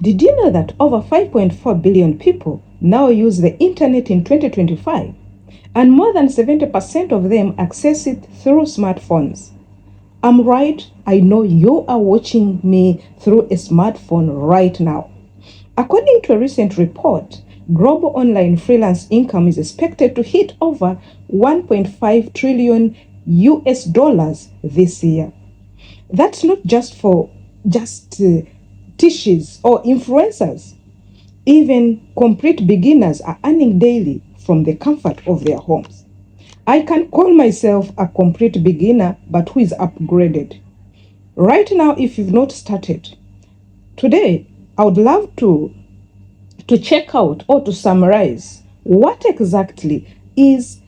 Did you know that over 5.4 billion people now use the internet in 2025? And more than 70% of them access it through smartphones. I'm right, I know you are watching me through a smartphone right now. According to a recent report, global online freelance income is expected to hit over 1.5 trillion US dollars this year. That's not just for teachers or influencers. Even complete beginners are earning daily from the comfort of their homes. I can call myself a complete beginner, but who is upgraded. Right now, if you've not started, today I would love to check out or to summarize what exactly is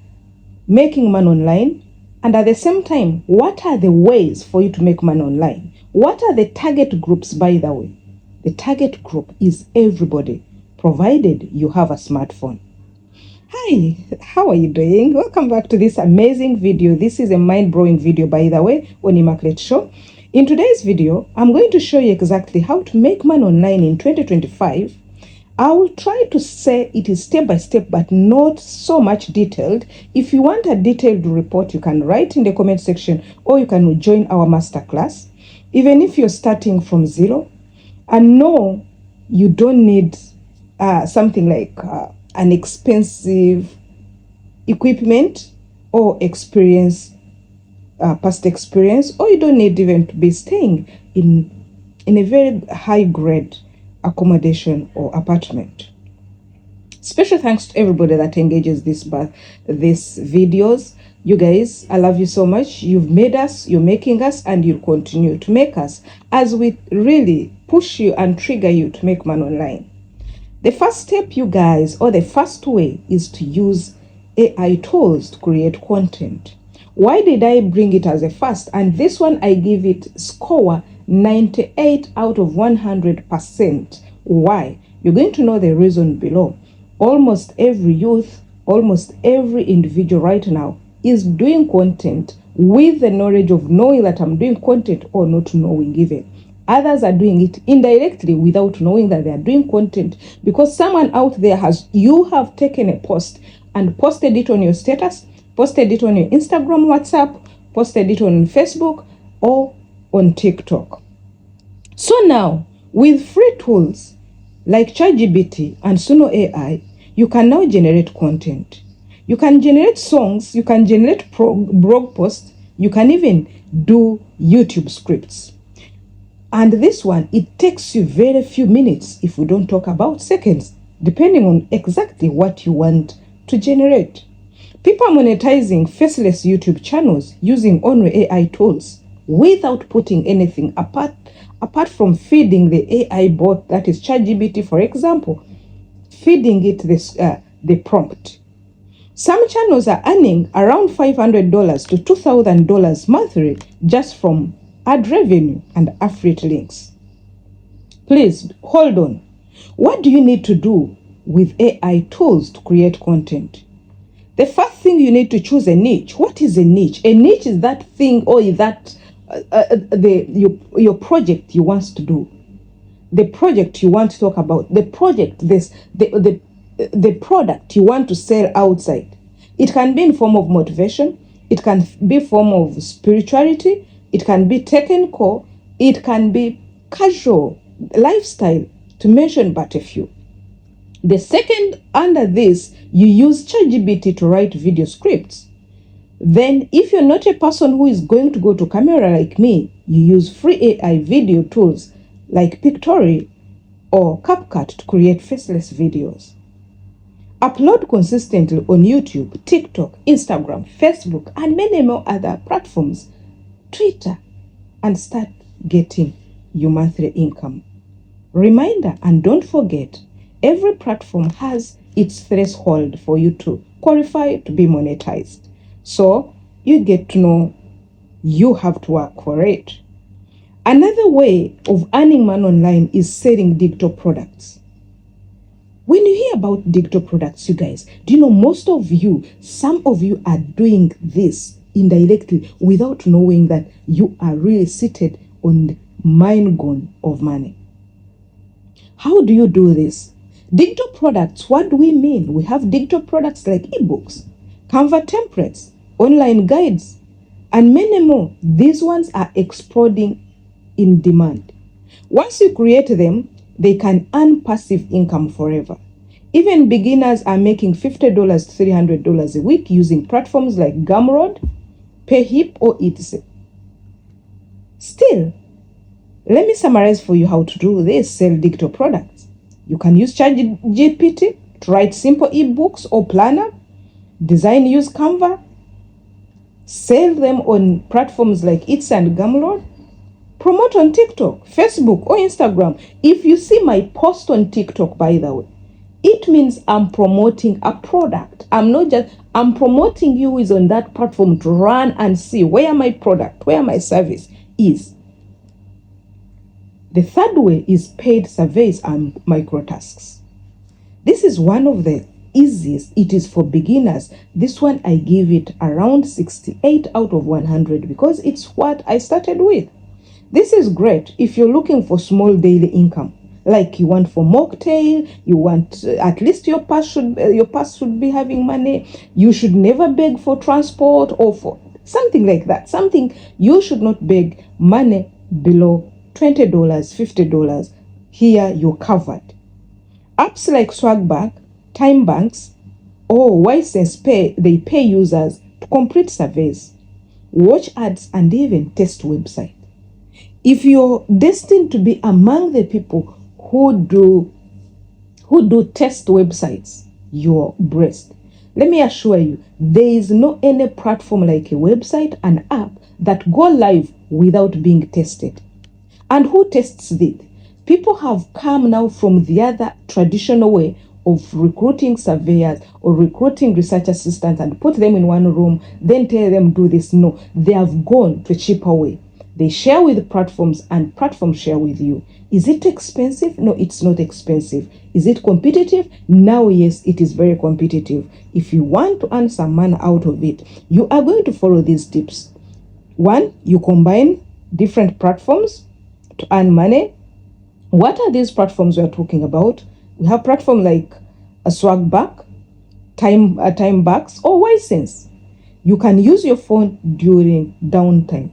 making money online, and at the same time, what are the ways for you to make money online? What are the target groups, by the way? The target group is everybody, provided you have a smartphone. Hi, how are you doing? Welcome back to this amazing video. This is a mind-blowing video, by the way, on Immaculate Show. In today's video, I'm going to show you exactly how to make money online in 2025. I will try to say it is step by step, but not so much detailed. If you want a detailed report, you can write in the comment section, or you can join our masterclass. Even if you're starting from zero, and no, you don't need something like an expensive equipment or experience, past experience, or you don't need even to be staying in a very high grade accommodation or apartment. Special thanks to everybody that engages these videos. You guys, I love you so much. You've made us, you're making us, and you'll continue to make us as we really push you and trigger you to make money online. The first step, you guys, or the first way, is to use AI tools to create content. Why did I bring it as a first? And this one, I give it score 98 out of 100%. Why? You're going to know the reason below. Almost every youth, almost every individual right now is doing content with the knowledge of knowing that I'm doing content, or not knowing even. Others are doing it indirectly without knowing that they are doing content, because someone out there you have taken a post and posted it on your status, posted it on your Instagram, WhatsApp, posted it on Facebook or on TikTok. So now, with free tools like ChatGPT and Suno AI, you can now generate content. You can generate songs, you can generate blog posts, you can even do YouTube scripts. And this one, it takes you very few minutes, if we don't talk about seconds, depending on exactly what you want to generate. People are monetizing faceless YouTube channels using only AI tools without putting anything apart from feeding the AI bot, that is ChatGPT, for example, feeding it the prompt. Some channels are earning around $500 to $2,000 monthly just from ad revenue and affiliate links. Please hold on. What do you need to do with AI tools to create content? The first thing, you need to choose a niche. What is a niche? A niche is that thing, or that your project you want to do, the project you want to talk about, the project, the product you want to sell outside. It can be in form of motivation, it can be form of spirituality, it can be technical, it can be casual, lifestyle, to mention but a few. The second, under this, you use ChatGPT to write video scripts. Then, if you're not a person who is going to go to camera like me, you use free AI video tools like Pictory or CapCut to create faceless videos. Upload consistently on YouTube, TikTok, Instagram, Facebook, and many more other platforms, Twitter, and start getting your monthly income. Reminder, and don't forget, every platform has its threshold for you to qualify to be monetized. So you get to know you have to work for it. Another way of earning money online is selling digital products. When you hear about digital products, you guys, do you know some of you are doing this indirectly without knowing that you are really seated on the mine gun of money. How do you do this? Digital products, what do we mean? We have digital products like ebooks, Canva templates, online guides, and many more. These ones are exploding in demand. Once you create them, they can earn passive income forever. Even beginners are making $50 to $300 a week using platforms like Gumroad, Payhip, or etc. Still, let me summarize for you how to do this: sell digital products. You can use ChatGPT to write simple ebooks or planner, design, use Canva, sell them on platforms like Etsy and Gumroad, promote on TikTok, Facebook, or Instagram. If you see my post on TikTok, by the way, it means I'm promoting a product. I'm promoting you is on that platform to run and see where my product, where my service is. The third way is paid surveys and microtasks. This is one of the easiest. It is for beginners. This one I give it around 68 out of 100 because it's what I started with. This is great if you're looking for small daily income. Like you want for mocktail, you want at least your past should be having money. You should never beg for transport or for something like that. Something you should not beg money below $20, $50. Here you're covered. Apps like Swagback, Time Banks, or Ysense they pay users to complete surveys, watch ads, and even test websites. If you're destined to be among the people who do test websites, you're blessed. Let me assure you, there is no any platform like a website, an app that go live without being tested. And who tests it? People have come now from the other traditional way of recruiting surveyors or recruiting research assistants and put them in one room, then tell them do this. No, they have gone to a cheaper way. They share with platforms and platforms share with you. Is it expensive? No, it's not expensive. Is it competitive? Now, yes, it is very competitive. If you want to earn some money out of it, you are going to follow these tips. One, you combine different platforms to earn money. What are these platforms we are talking about? We have platforms like a Swagback, Time Banks, or Ysense. You can use your phone during downtime.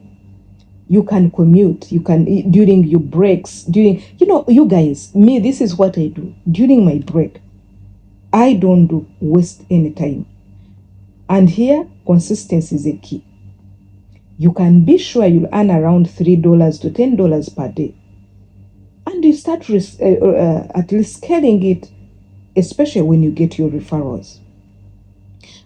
You can commute, you can during your breaks, you guys, me, this is what I do. During my break, I don't waste any time. And here, consistency is a key. You can be sure you'll earn around $3 to $10 per day. And you start at least scaling it, especially when you get your referrals.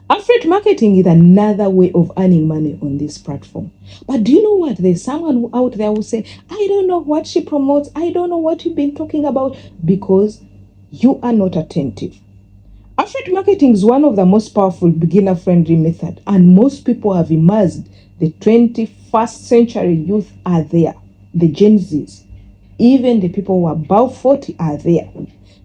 Affiliate marketing is another way of earning money on this platform. But do you know what? There's someone out there who say, I don't know what she promotes. I don't know what you've been talking about, because you are not attentive. Affiliate marketing is one of the most powerful beginner-friendly method, and most people have immersed. The 21st century youth are there. The Gen Zs, even the people who are above 40 are there.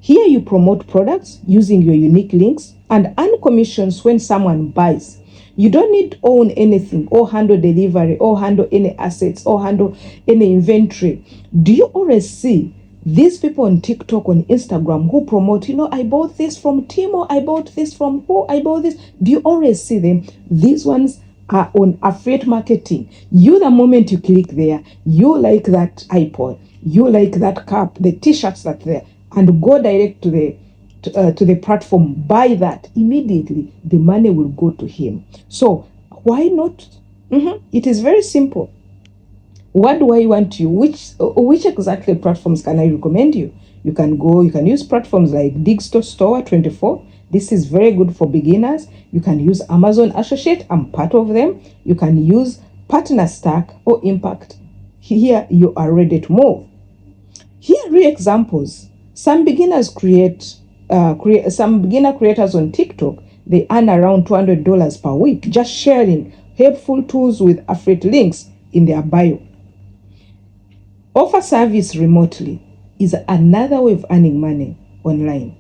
Here you promote products using your unique links and earn commissions when someone buys. You don't need to own anything or handle delivery or handle any assets or handle any inventory. Do you always see these people on TikTok, on Instagram who promote, I bought this from Timo, I bought this from who, I bought this. Do you always see them? These ones are on affiliate marketing. The moment you click there, you like that iPod, you like that cap, the t-shirts that there, and go direct to the platform, buy that immediately, the money will go to him. So why not? It is very simple. What do I want you? Which exactly platforms can I recommend you? You can use platforms like Digital Store 24. This is very good for beginners. You can use Amazon Associate. I'm part of them. You can use Partner Stack or Impact. Here you are ready to move. Here are real examples. Some beginner creators on TikTok, they earn around $200 per week just sharing helpful tools with affiliate links in their bio. Offer service remotely is another way of earning money online.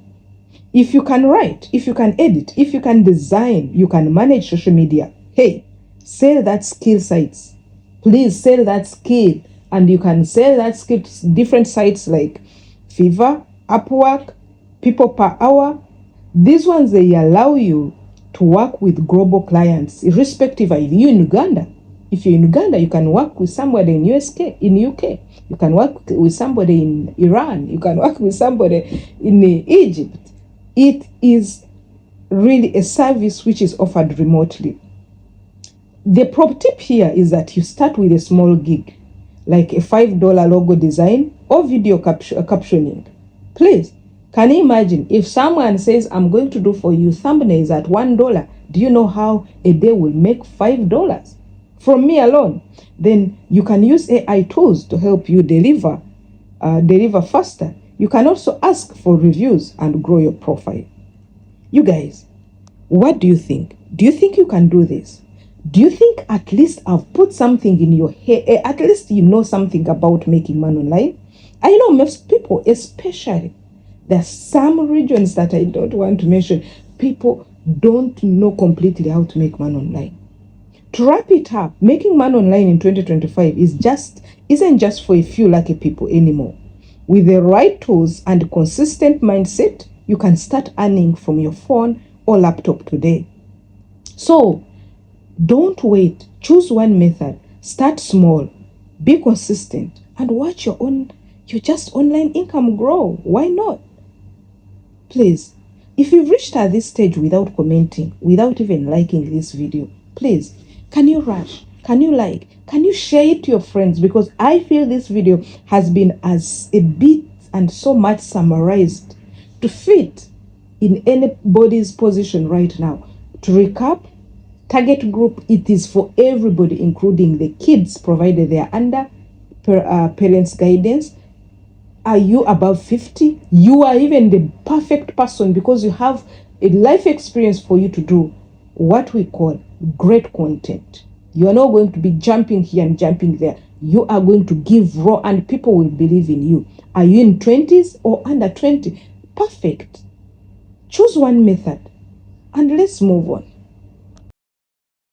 If you can write, if you can edit, if you can design, you can manage social media. Hey, sell that skill sites. Please sell that skill, and you can sell that skill to different sites like Fiverr, Upwork, People Per Hour. These ones, they allow you to work with global clients, irrespective of you in Uganda. If you're in Uganda, you can work with somebody in UK. You can work with somebody in Iran. You can work with somebody in Egypt. It is really a service which is offered remotely. The pro tip here is that you start with a small gig, like a $5 logo design or video captioning. Please, can you imagine if someone says, I'm going to do for you thumbnails at $1? Do you know how a day will make $5 from me alone? Then you can use AI tools to help you deliver faster. You can also ask for reviews and grow your profile. You guys, what do you think? Do you think you can do this? Do you think at least I've put something in your head? At least you know something about making money online? I know most people, especially, there are some regions that I don't want to mention, people don't know completely how to make money online. To wrap it up, making money online in 2025 isn't just for a few lucky people anymore. With the right tools and consistent mindset, you can start earning from your phone or laptop today. So, don't wait. Choose one method. Start small. Be consistent. And watch your just online income grow. Why not? Please, if you've reached at this stage without commenting, without even liking this video, please, can you rush? Can you like? Can you share it to your friends? Because I feel this video has been as a bit and so much summarized to fit in anybody's position right now. To recap, target group, it is for everybody, including the kids, provided they are under parents' guidance. Are you above 50? You are even the perfect person because you have a life experience for you to do what we call great content. You are not going to be jumping here and jumping there. You are going to give raw and people will believe in you. Are you in 20s or under 20? Perfect. Choose one method and let's move on.